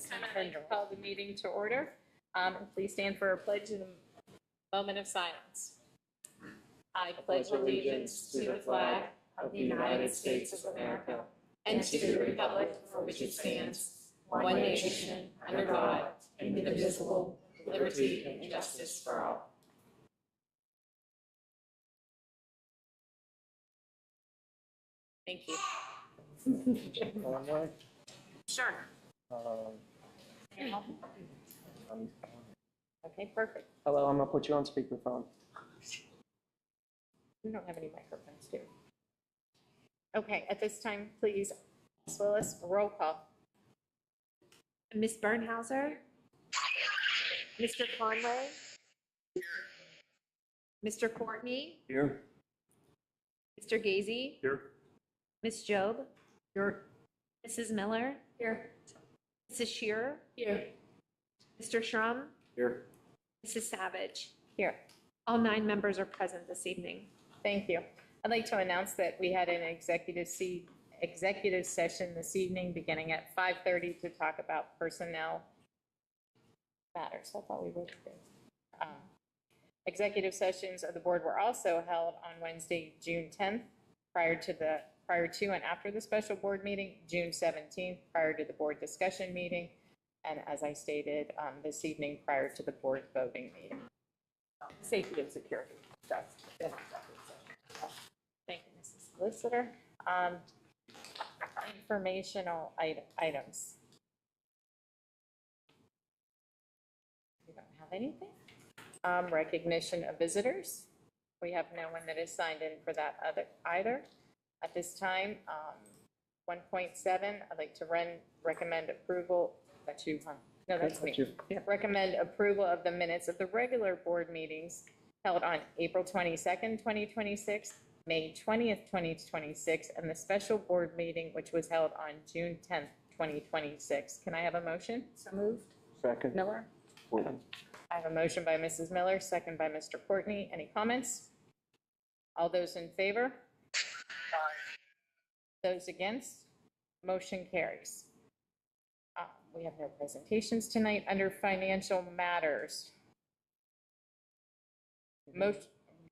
time, I'd like to call the meeting to order. Please stand for a pledge and a moment of silence. I pledge allegiance to the flag of the United States of America and to the republic for which it stands, one nation, under God, indivisible, with liberty and justice for all. Thank you. Sure. Okay, perfect. Hello, I'm gonna put you on speakerphone. We don't have any microphones, do we? Okay, at this time, please, Ms. Willis, roll call. Ms. Bernhauser? Mr. Conway? Mr. Courtney? Here. Mr. Gazy? Here. Ms. Job? Here. Mrs. Miller? Here. Mrs. Shearer? Here. Mr. Schrum? Here. Mrs. Savage? Here. All 9 members are present this evening. Thank you. I'd like to announce that we had an executive session this evening beginning at 5:30 to talk about personnel matters. I thought we were doing. Executive sessions of the board were also held on Wednesday, June 10th, prior to and after the special board meeting, June 17th, prior to the board discussion meeting, and as I stated, this evening prior to the board voting meeting. Safety and security. Thank you, Mrs. Solicitor. Informational items. We don't have anything. Recognition of visitors. We have no one that is signed in for that either. At this time, 1.7, I'd like to recommend approval. That's you, huh? No, that's me. Yeah. Recommend approval of the minutes of the regular board meetings held on April 22nd, 2026, May 20th, 2026, and the special board meeting, which was held on June 10th, 2026. Can I have a motion? So moved. Second. Miller? I have a motion by Mrs. Miller, second by Mr. Courtney. Any comments? All those in favor? Those against? Motion carries. We have no presentations tonight. Under financial matters, we're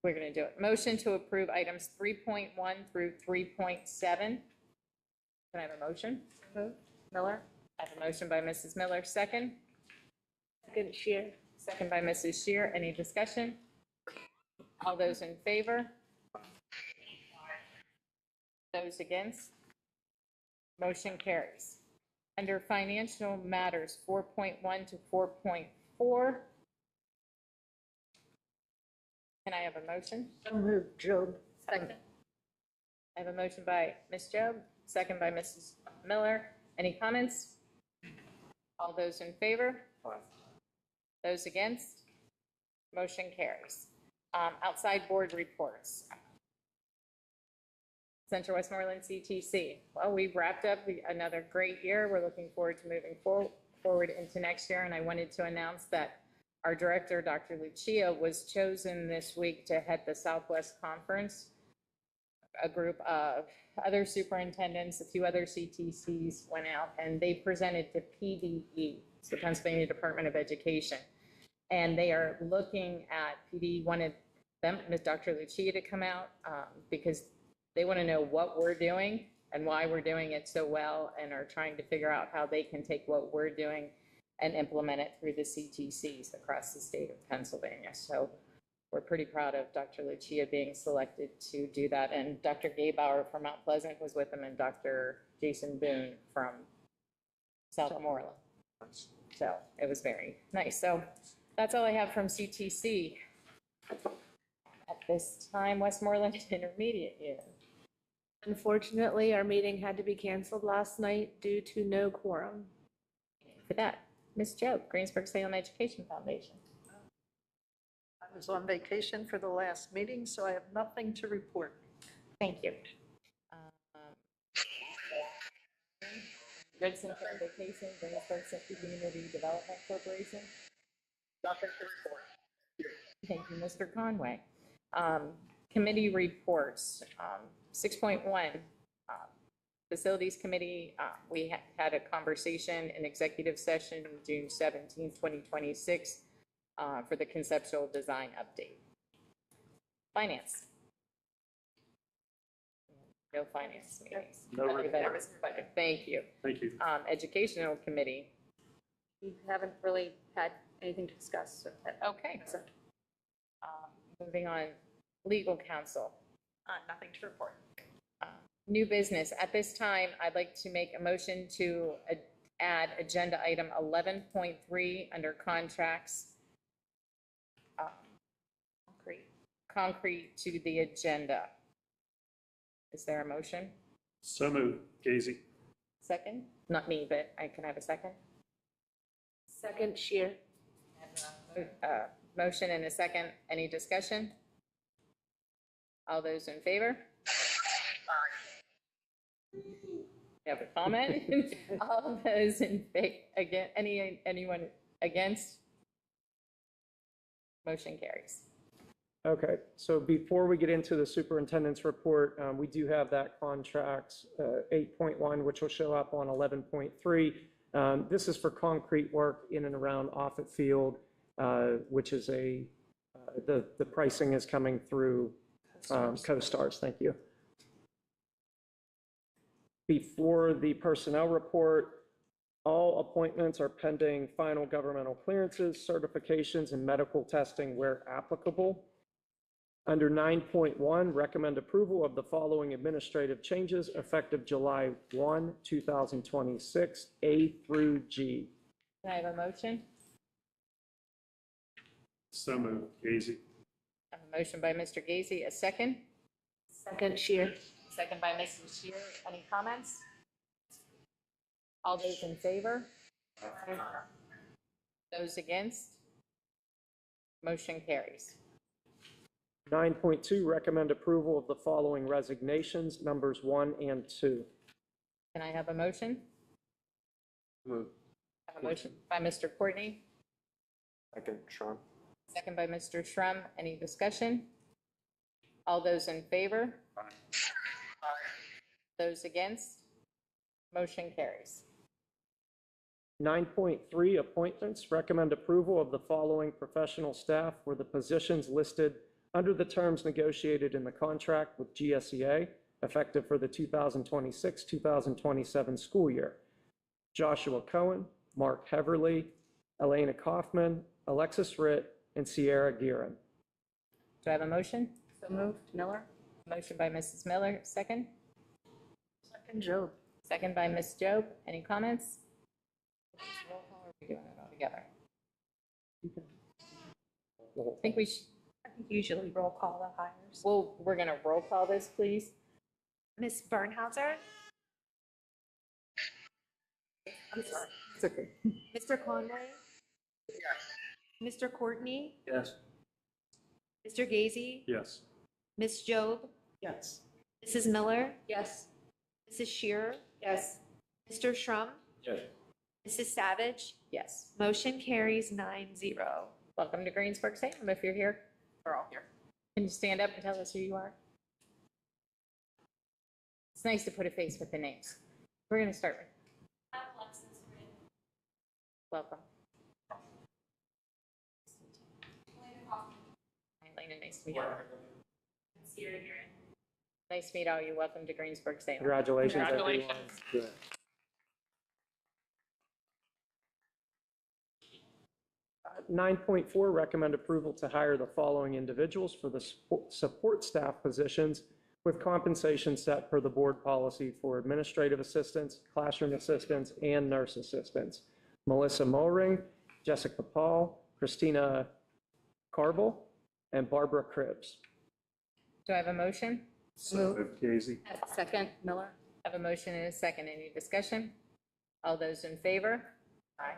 going to do it. Motion to approve items 3.1 through 3.7. Can I have a motion? Miller? I have a motion by Mrs. Miller, second. Second, Shear. Second by Mrs. Shear. Any discussion? All those in favor? Those against? Motion carries. Under financial matters, 4.1 to 4.4. Can I have a motion? So moved, Job. Second. I have a motion by Ms. Job, second by Mrs. Miller. Any comments? All those in favor? Those against? Motion carries. Outside board reports. Central Westmoreland CTC. Well, we've wrapped up another great year. We're looking forward to moving forward into next year. And I wanted to announce that our director, Dr. Lucia, was chosen this week to head the Southwest Conference. A group of other superintendents, a few other CTCs went out and they presented to PDE, it's the Pennsylvania Department of Education. And they are looking at, PD wanted them, Ms. Dr. Lucia, to come out because they want to know what we're doing and why we're doing it so well, and are trying to figure out how they can take what we're doing and implement it through the CTCs across the state of Pennsylvania. So we're pretty proud of Dr. Lucia being selected to do that. And Dr. Gaybauer from Mount Pleasant was with him, and Dr. Jason Boone from Southmoreland. So it was very nice. So that's all I have from CTC. At this time, Westmoreland Intermediate Unit. Unfortunately, our meeting had to be canceled last night due to no quorum. For that, Ms. Joe, Greensburg Salem Education Foundation. I was on vacation for the last meeting, so I have nothing to report. Thank you. Good Center Vacation, Greensburg City Community Development Corporation. Nothing to report. Thank you, Mr. Conway. Committee reports, 6.1, Facilities Committee, we had a conversation in executive session June 17, 2026, for the conceptual design update. Finance. No finance meetings. No report. Thank you. Thank you. Educational Committee. We haven't really had anything to discuss. So Okay. Moving on, Legal Counsel. Nothing to report. New business. At this time, I'd like to make a motion to add agenda item 11.3 under contracts. Concrete to the agenda. Is there a motion? So moved. Gazy. Second? Not me, but I can have a second. Second, Shear. Motion and a second. Any discussion? All those in favor? You have a comment? All those in again, anyone against? Motion carries. Okay, so before we get into the superintendent's report, we do have that contract 8.1, which will show up on 11.3. This is for concrete work in and around Offutt Field, which is the pricing is coming through CoStars. Thank you. Before the personnel report, all appointments are pending final governmental clearances, certifications, and medical testing where applicable. Under 9.1, recommend approval of the following administrative changes effective July 1, 2026, A through G. Can I have a motion? So moved. Gazy. I have a motion by Mr. Gazy, a second. Second, Shear. Second by Mrs. Shear. Any comments? All those in favor? Those against? Motion carries. 9.2, recommend approval of the following resignations, numbers 1 and 2. Can I have a motion? Move. I have a motion by Mr. Courtney, Second, Sean. second by Mr. Shrum. Any discussion? All those in favor? Those against? Motion carries. 9.3, appointments, recommend approval of the following professional staff for the positions listed under the terms negotiated in the contract with GSEA, effective for the 2026-2027 school year. Joshua Cohen, Mark Heverly, Elena Kaufman, Alexis Ritt, and Sierra Guerin. Do I have a motion? So moved. Miller? Motion by Mrs. Miller, second. Second, Job. Second by Ms. Job. Any comments? Roll call, or are we doing it all together? I think we should, I think usually roll call the hires. well, we're going to roll call this, please. Ms. Bernhauser? I'm sorry. It's okay. Mr. Conway? Mr. Courtney? Yes. Mr. Gazy? Yes. Ms. Job? Yes. Mrs. Miller? Yes. Mrs. Shear? Yes. Mr. Shrum? Yes. Mrs. Savage? Yes. Motion carries 9-0. Welcome to Greensburg Salem if you're here. We're all here. Can you stand up and tell us who you are? It's nice to put a face with the names. We're going to start with. Welcome. Elena, nice to meet you. Nice to meet all you. Welcome to Greensburg Salem. Congratulations, Congratulations. everyone. 9.4, recommend approval to hire the following individuals for the support staff positions with compensation set per the board policy for administrative assistants, classroom assistants, and nurse assistants. Melissa Mulring, Jessica Paul, Christina Carble, and Barbara Cribbs. Do I have a motion? Gazy. Second, Miller? I have a motion and a second. Any discussion? All those in favor? Aye.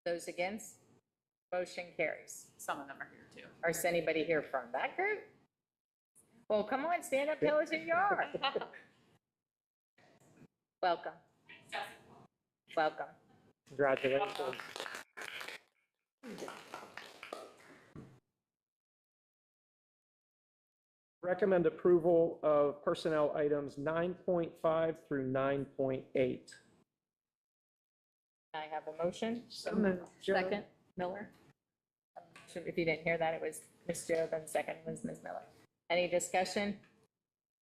Those against? Motion carries. Some of them are here too. Or is anybody here from that group? Well, come on, stand up, tell us who you are. Welcome. Welcome. Congratulations. Recommend approval of personnel items 9.5 through 9.8. I have a motion. So moved. Second, Miller. If you didn't hear that, it was Ms. Job and second was Ms. Miller. Any discussion?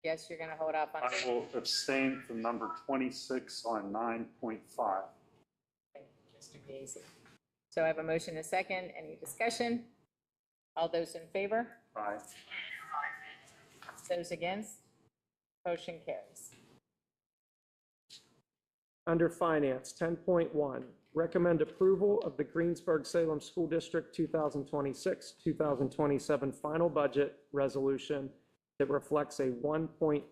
Yes, you're going to hold off on. I will abstain from number 26 on 9.5. Mr. Gazy. So I have a motion and a second. Any discussion? All those in favor? Aye. Those against? Motion carries. Under Finance, 10.1, recommend approval of the Greensburg-Salem School District 2026-2027 final budget resolution that reflects a 1.83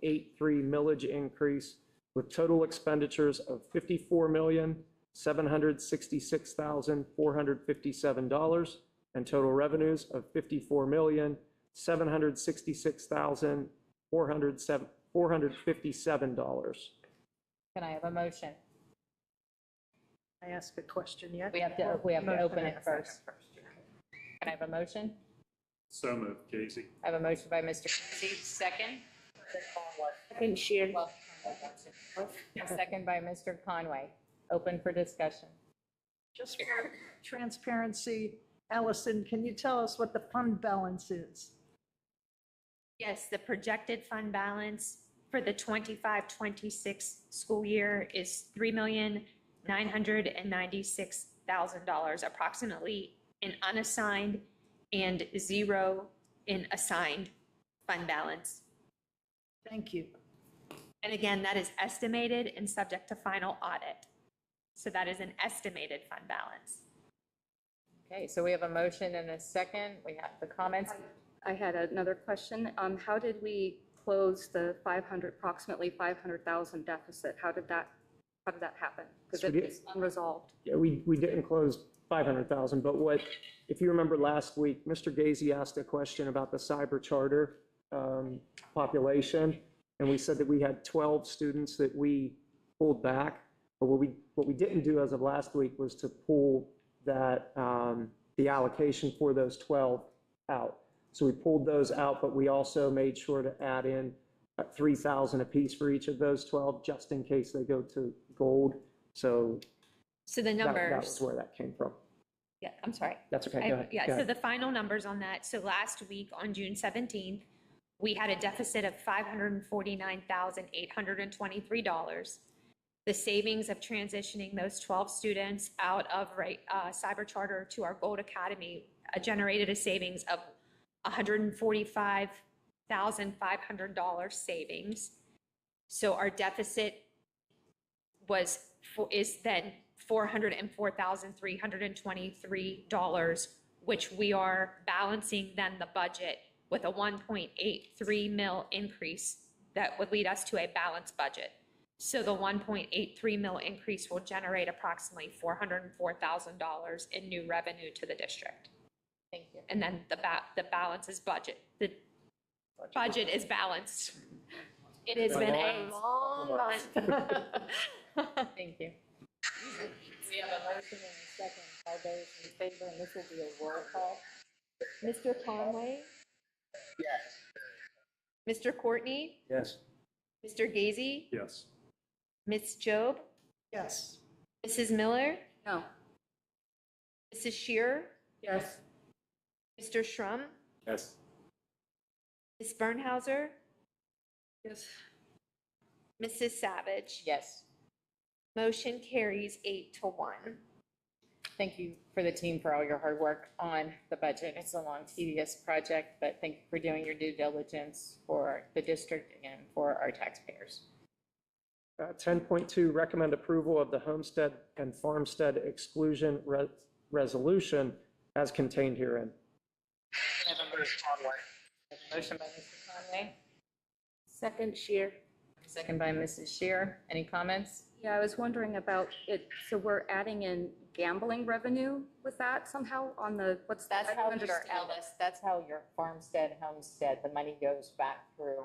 millage increase with total expenditures of $54,766,457 and total revenues of $54,766,457. Can I have a motion? I ask a question yet? We have to open it first. Can I have a motion? So moved, Casey. I have a motion by Mr. Gazy, second. Second, Shear. A second by Mr. Conway. Open for discussion. Just for transparency, Allison, can you tell us what the fund balance is? Yes, the projected fund balance for the 25-26 school year is $3,996,000, approximately in unassigned and zero in assigned fund balance. Thank you. And again, that is estimated and subject to final audit. So that is an estimated fund balance. Okay, so we have a motion and a second. We have the comments. I had another question. How did we close the approximately 500,000 deficit? How did that happen? Because So we it's unresolved. Yeah, we didn't close 500,000, but if you remember last week, Mr. Gazy asked a question about the cyber charter population, and we said that we had 12 students that we pulled back, but what we didn't do as of last week was to pull that, the allocation for those 12 out. So we pulled those out, but we also made sure to add in 3,000 apiece for each of those 12, just in case they go to gold. So So the that numbers. was where that came from. Yeah, I'm sorry. That's okay, go ahead. Yeah, Go so ahead. the final numbers on that, so last week on June 17th, we had a deficit of $549,823. The savings of transitioning those 12 students out of cyber charter to our Gold Academy generated a savings of $145,500 savings. So our deficit is then $404,323, which we are balancing then the budget with a 1.83 mil increase that would lead us to a balanced budget. So the 1.83 mil increase will generate approximately $404,000 in new revenue to the district. Thank you. And then the balance is budget. The budget is balanced. It has been a long month. Thank you. We have a motion and a second. All those in favor, and this will be a roll call. Mr. Conway? Yes. Mr. Courtney, Yes. Mr. Gazy, Yes. Ms. Job, Yes. Mrs. Miller, No. Mrs. Shear, Yes. Mr. Shrum, Yes. Ms. Bernhauser, Yes. Mrs. Savage. Yes. Motion carries 8-1. Thank you for the team for all your hard work on the budget. It's a long, tedious project, but thank you for doing your due diligence for the district and for our taxpayers. 10.2, recommend approval of the homestead and farmstead exclusion resolution as contained herein. I have a motion by Mr. Conway, Second, Shear. second by Mrs. Shear. Any comments? Yeah, I was wondering about it. So we're adding in gambling revenue with that somehow on the, what's that? That's how your Ellis, that's how your farmstead, homestead, the money goes back through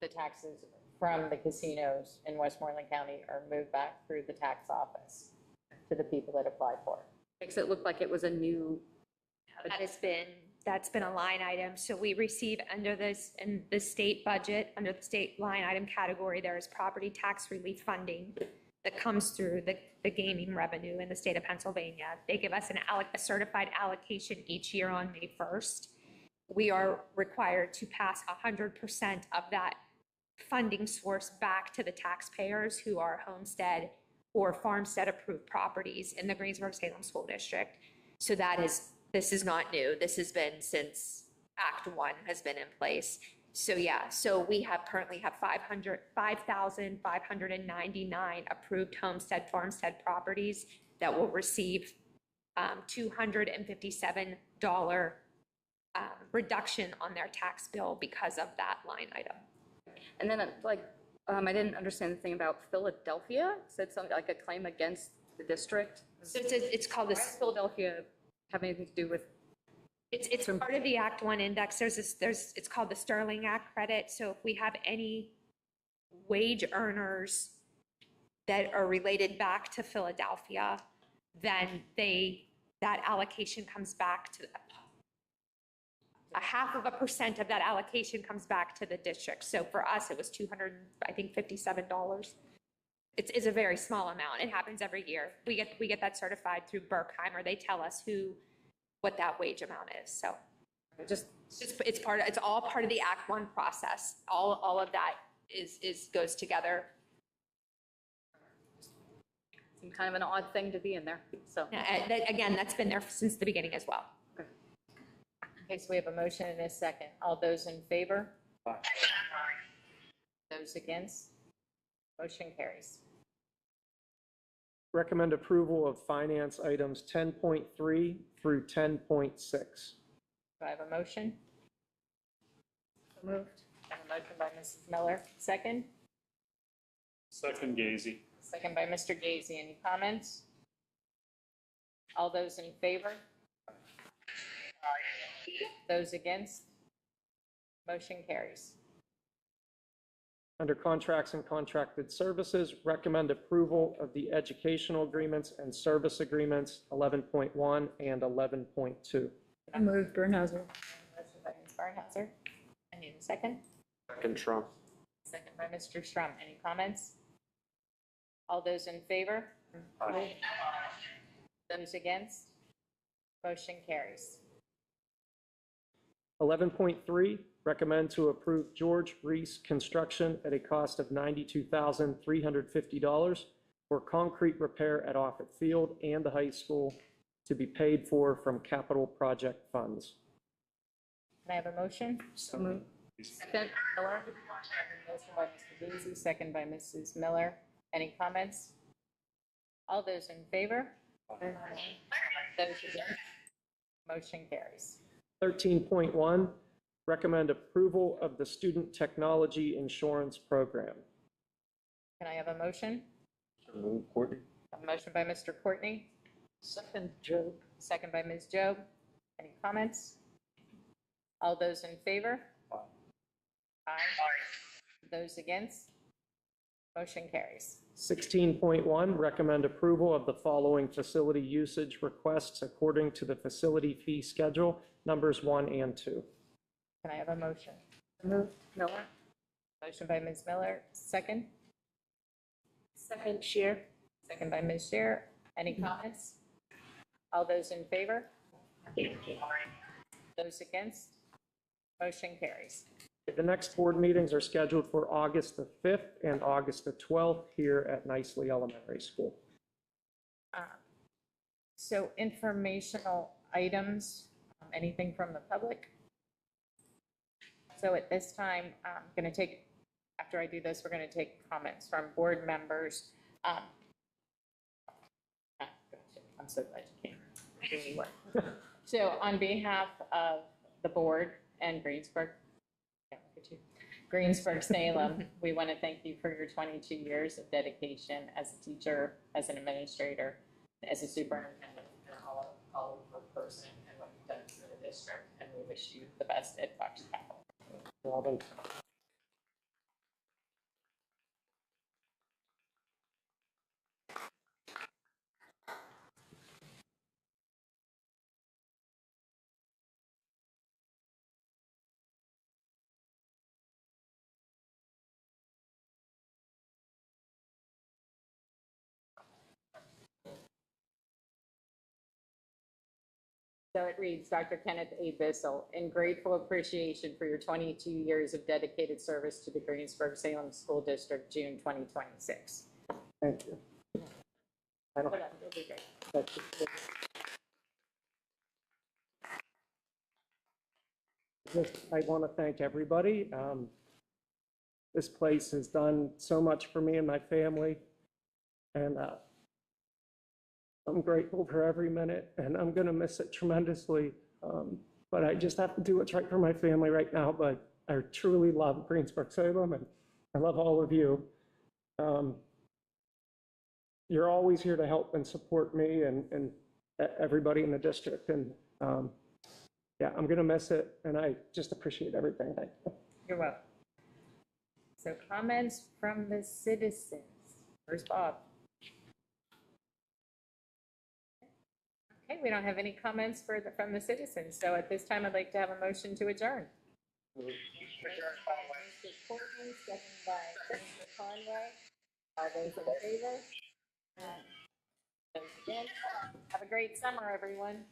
the taxes from the casinos in Westmoreland County are moved back through the tax office to the people that applied for it. Makes it look like it was a new, That has been That's been a line item. So we receive under this, in the state budget, under the state line item category, there is property tax relief funding that comes through the gaming revenue in the state of Pennsylvania. They give us a certified allocation each year on May 1st. We are required to pass 100% of that funding source back to the taxpayers who are homestead or farmstead approved properties in the Greensburg-Salem School District. So this is not new. This has been since Act 1 has been in place. So yeah, so we currently have 5,599 approved homestead farmstead properties that will receive $257 reduction on their tax bill because of that line item. And then I didn't understand the thing about Philadelphia, said something like a claim against the district. So it's called Why does Philadelphia have anything to do with? It's part of the Act 1 index. It's called the Sterling Act credit. So if we have any wage earners that are related back to Philadelphia, then that allocation comes back to 0.5% of that allocation comes back to the district. So for us, it was $257. It's a very small amount. It happens every year. We get that certified through Berkheimer. They tell us what that wage amount is. So it's all part of the Act 1 process. All of that goes together. Seems kind of an odd thing to be in there, so. Again, that's been there since the beginning as well. Okay, so we have a motion and a second. All those in favor? Those against? Motion carries. Recommend approval of finance items 10.3 through 10.6. Do I have a motion? Moved. I have a motion by Mrs. Miller. Second? Second Gazy. Second by Mr. Gazy. Any comments? All those in favor? Those against? Motion carries. Under contracts and contracted services, recommend approval of the educational agreements and service agreements 11.1 and 11.2. I moved Bernhauser. Motion by Ms. Barnhauser. I need a second. Second Trump. Second by Mr. Strum. Any comments? All those in favor? Aye. Those against? Motion carries. 11.3, recommend to approve George Reese Construction at a cost of $92,350 for concrete repair at Offutt Field and the high school to be paid for from capital project funds. Can I have a motion? So moved. Second. Miller. Motion by Mr. Boozy, second by Mrs. Miller. Any comments? All those in favor? Those against? Motion carries. 13.1, recommend approval of the Student Technology Insurance Program. Can I have a motion? Courtney. A motion by Mr. Courtney, Second, Joe. second by Ms. Job. Any comments? All those in favor? Aye. Those against? Motion carries. 16.1, recommend approval of the following facility usage requests according to the facility fee schedule, numbers 1 and 2. Can I have a motion? Moved. Miller. Motion by Ms. Miller, second. Second, Shear. Second by Ms. Shear. Any comments? All those in favor? Those against? Motion carries. The next board meetings are scheduled for August the 5th and August the 12th here at Nicely Elementary School. So informational items, anything from the public? So at this time, I'm going to take, after I do this, we're going to take comments from board members. I'm so glad you came. So on behalf of the board and Greensburg-Salem, we want to thank you for your 22 years of dedication as a teacher, as an administrator, as a superintendent, and all over person, and what you've done for the district. And we wish you the best at Fox Chapel. Robin. So it reads, Dr. Kenneth A. Bissell, in grateful appreciation for your 22 years of dedicated service to the Greensburg-Salem School District, June 2026. Thank you. I don't- Hold on, it'll be great. that's it. I want to thank everybody. This place has done so much for me and my family, and I'm grateful for every minute, and I'm going to miss it tremendously. But I just have to do what's right for my family right now. But I truly love Greensburg-Salem, and I love all of you. You're always here to help and support me and everybody in the district. And yeah, I'm going to miss it, and I just appreciate everything. You're welcome. So comments from the citizens. Where's Bob? Okay, we don't have any comments from the citizens. So at this time, I'd like to have a motion to adjourn. Adjourn, Conway. Mr. Portman, seconded by Mr. Conway. All those in favor? Those against? Have a great summer, everyone.